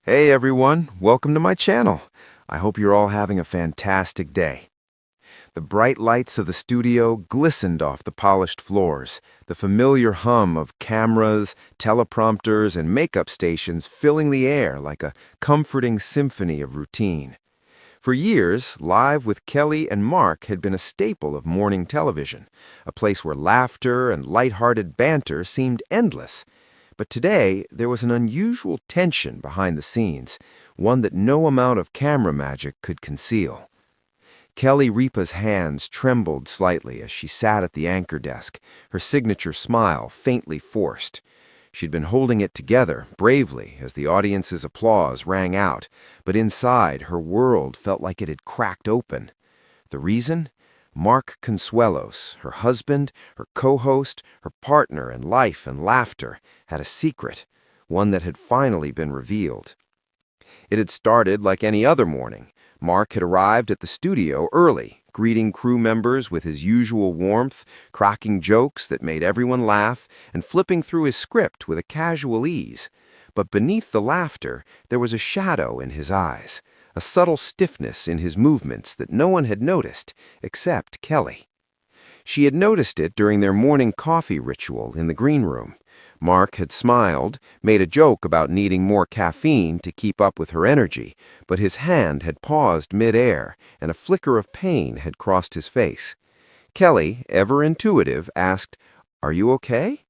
Hey everyone, welcome to my channel. I hope you're all having a fantastic day. The bright lights of the studio glistened off the polished floors, the familiar hum of cameras, teleprompters, and makeup stations filling the air like a comforting symphony of routine. For years, Live with Kelly and Mark had been a staple of morning television, a place where laughter and lighthearted banter seemed endless. But today, there was an unusual tension behind the scenes, one that no amount of camera magic could conceal. Kelly Ripa's hands trembled slightly as she sat at the anchor desk, her signature smile faintly forced. She'd been holding it together bravely as the audience's applause rang out, but inside, her world felt like it had cracked open. The reason? Mark Consuelos, her husband, her co-host, her partner in life and laughter, had a secret, one that had finally been revealed. It had started like any other morning. Mark had arrived at the studio early, greeting crew members with his usual warmth, cracking jokes that made everyone laugh, and flipping through his script with a casual ease. But beneath the laughter, there was a shadow in his eyes, a subtle stiffness in his movements that no one had noticed, except Kelly. She had noticed it during their morning coffee ritual in the green room. Mark had smiled, made a joke about needing more caffeine to keep up with her energy, but his hand had paused mid-air, and a flicker of pain had crossed his face. Kelly, ever intuitive, asked, "Are you okay?"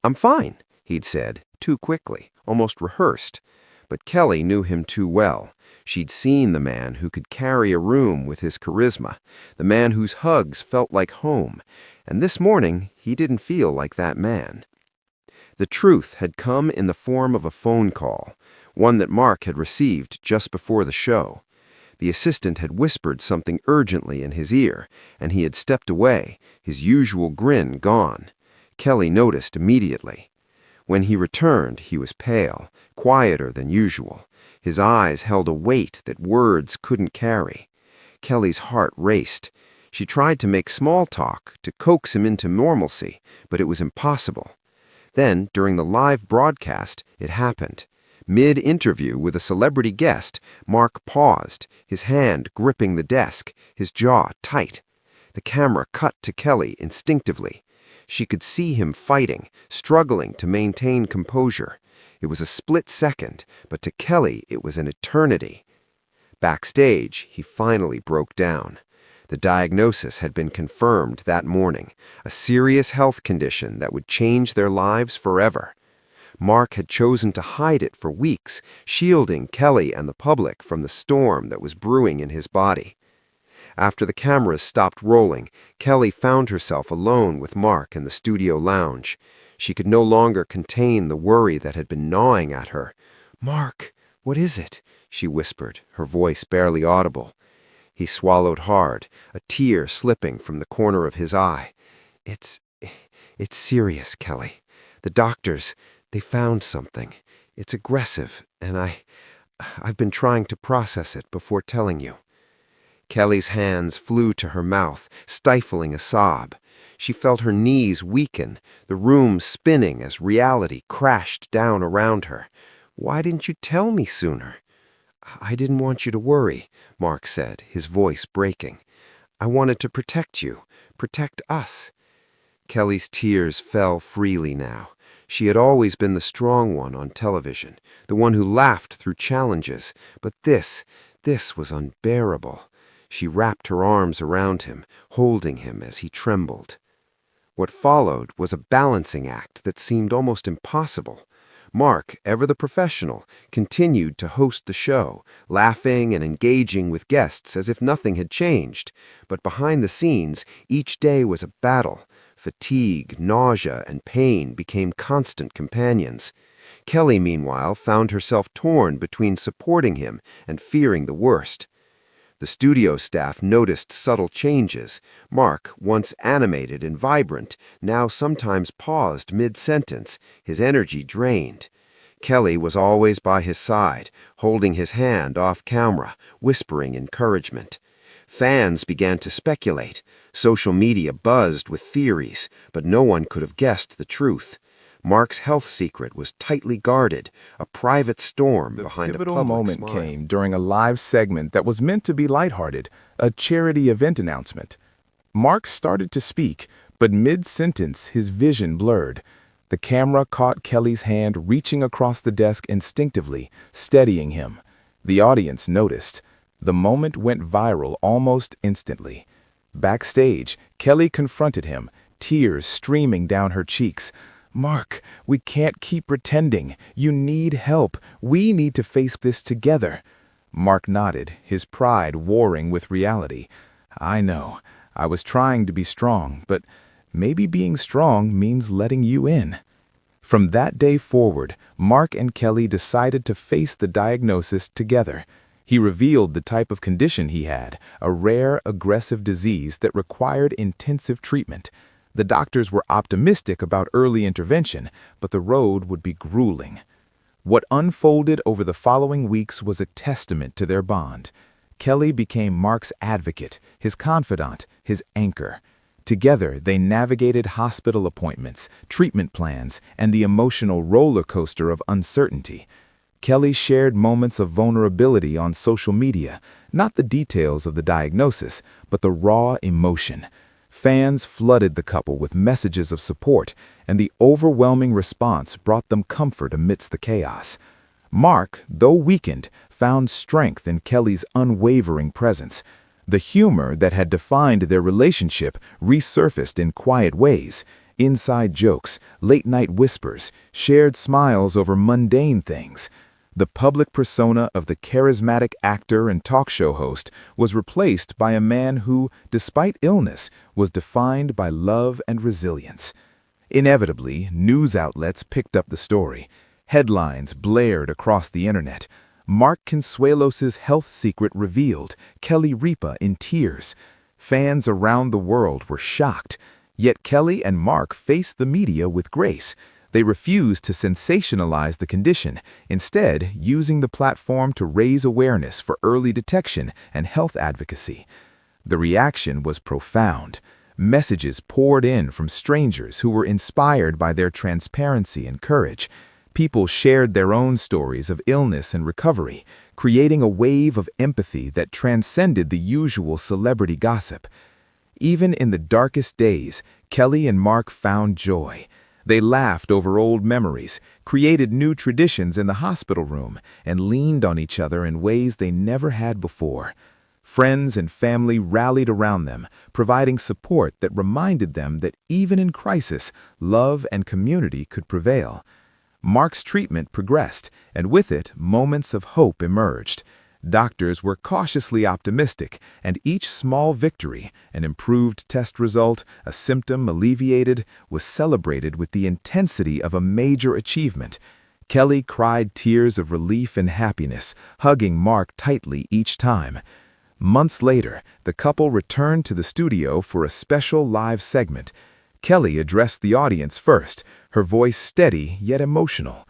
"I'm fine," he'd said, too quickly, almost rehearsed. But Kelly knew him too well. She'd seen the man who could carry a room with his charisma, the man whose hugs felt like home, and this morning he didn't feel like that man. The truth had come in the form of a phone call, one that Mark had received just before the show. The assistant had whispered something urgently in his ear, and he had stepped away, his usual grin gone. Kelly noticed immediately. When he returned, he was pale, quieter than usual. His eyes held a weight that words couldn't carry. Kelly's heart raced. She tried to make small talk, to coax him into normalcy, but it was impossible. Then, during the live broadcast, it happened. Mid-interview with a celebrity guest, Mark paused, his hand gripping the desk, his jaw tight. The camera cut to Kelly instinctively. She could see him fighting, struggling to maintain composure. It was a split second, but to Kelly it was an eternity. Backstage, he finally broke down. The diagnosis had been confirmed that morning, a serious health condition that would change their lives forever. Mark had chosen to hide it for weeks, shielding Kelly and the public from the storm that was brewing in his body. After the cameras stopped rolling, Kelly found herself alone with Mark in the studio lounge. She could no longer contain the worry that had been gnawing at her. "Mark, what is it?" she whispered, her voice barely audible. He swallowed hard, a tear slipping from the corner of his eye. It's serious, Kelly. The doctors, they found something. It's aggressive, and I've been trying to process it before telling you." Kelly's hands flew to her mouth, stifling a sob. She felt her knees weaken, the room spinning as reality crashed down around her. "Why didn't you tell me sooner?" "I didn't want you to worry," Mark said, his voice breaking. "I wanted to protect you, protect us." Kelly's tears fell freely now. She had always been the strong one on television, the one who laughed through challenges, but this was unbearable. She wrapped her arms around him, holding him as he trembled. What followed was a balancing act that seemed almost impossible. Mark, ever the professional, continued to host the show, laughing and engaging with guests as if nothing had changed. But behind the scenes, each day was a battle. Fatigue, nausea, and pain became constant companions. Kelly, meanwhile, found herself torn between supporting him and fearing the worst. The studio staff noticed subtle changes. Mark, once animated and vibrant, now sometimes paused mid-sentence, his energy drained. Kelly was always by his side, holding his hand off camera, whispering encouragement. Fans began to speculate. Social media buzzed with theories, but no one could have guessed the truth. Mark's health secret was tightly guarded, a private storm The behind a pivotal public moment smile. came during a live segment that was meant to be lighthearted, a charity event announcement. Mark started to speak, but mid-sentence his vision blurred. The camera caught Kelly's hand reaching across the desk instinctively, steadying him. The audience noticed. The moment went viral almost instantly. Backstage, Kelly confronted him, tears streaming down her cheeks. "Mark, we can't keep pretending. You need help. We need to face this together." Mark nodded, his pride warring with reality. "I know. I was trying to be strong, but maybe being strong means letting you in." From that day forward, Mark and Kelly decided to face the diagnosis together. He revealed the type of condition he had, a rare, aggressive disease that required intensive treatment. The doctors were optimistic about early intervention, but the road would be grueling. What unfolded over the following weeks was a testament to their bond. Kelly became Mark's advocate, his confidant, his anchor. Together, they navigated hospital appointments, treatment plans, and the emotional roller coaster of uncertainty. Kelly shared moments of vulnerability on social media, not the details of the diagnosis, but the raw emotion. Fans flooded the couple with messages of support, and the overwhelming response brought them comfort amidst the chaos. Mark, though weakened, found strength in Kelly's unwavering presence. The humor that had defined their relationship resurfaced in quiet ways. Inside jokes, late-night whispers, shared smiles over mundane things. The public persona of the charismatic actor and talk show host was replaced by a man who, despite illness, was defined by love and resilience. Inevitably, news outlets picked up the story. Headlines blared across the internet. Mark Consuelos' health secret revealed, Kelly Ripa in tears. Fans around the world were shocked. Yet Kelly and Mark faced the media with grace. They refused to sensationalize the condition, instead using the platform to raise awareness for early detection and health advocacy. The reaction was profound. Messages poured in from strangers who were inspired by their transparency and courage. People shared their own stories of illness and recovery, creating a wave of empathy that transcended the usual celebrity gossip. Even in the darkest days, Kelly and Mark found joy. They laughed over old memories, created new traditions in the hospital room, and leaned on each other in ways they never had before. Friends and family rallied around them, providing support that reminded them that even in crisis, love and community could prevail. Mark's treatment progressed, and with it, moments of hope emerged. Doctors were cautiously optimistic, and each small victory, an improved test result, a symptom alleviated, was celebrated with the intensity of a major achievement. Kelly cried tears of relief and happiness, hugging Mark tightly each time. Months later, the couple returned to the studio for a special live segment. Kelly addressed the audience first, her voice steady yet emotional.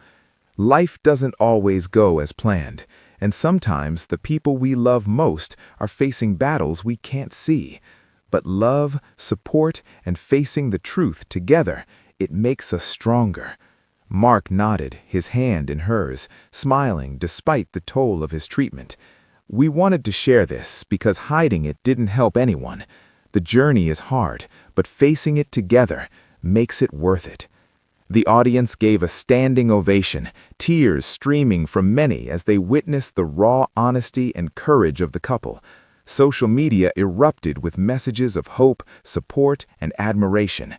Life doesn't always go as planned, and sometimes the people we love most are facing battles we can't see. But love, support, and facing the truth together, it makes us stronger. Mark nodded, his hand in hers, smiling despite the toll of his treatment. We wanted to share this because hiding it didn't help anyone. The journey is hard, but facing it together makes it worth it. The audience gave a standing ovation, tears streaming from many as they witnessed the raw honesty and courage of the couple. Social media erupted with messages of hope, support, and admiration.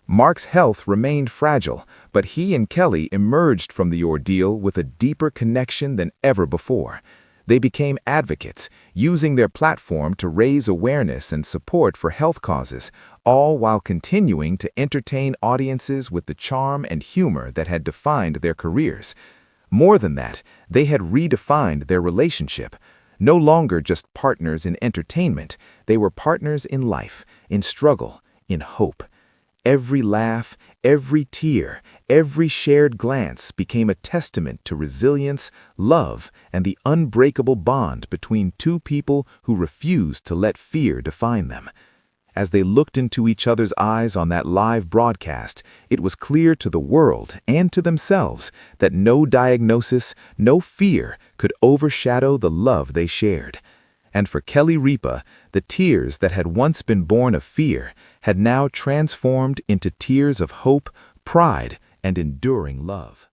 Mark's health remained fragile, but he and Kelly emerged from the ordeal with a deeper connection than ever before. They became advocates, using their platform to raise awareness and support for health causes, all while continuing to entertain audiences with the charm and humor that had defined their careers. More than that, they had redefined their relationship. No longer just partners in entertainment, they were partners in life, in struggle, in hope. Every laugh, every tear, every shared glance became a testament to resilience, love, and the unbreakable bond between two people who refused to let fear define them. As they looked into each other's eyes on that live broadcast, it was clear to the world and to themselves that no diagnosis, no fear could overshadow the love they shared. And for Kelly Ripa, the tears that had once been born of fear had now transformed into tears of hope, pride, and enduring love.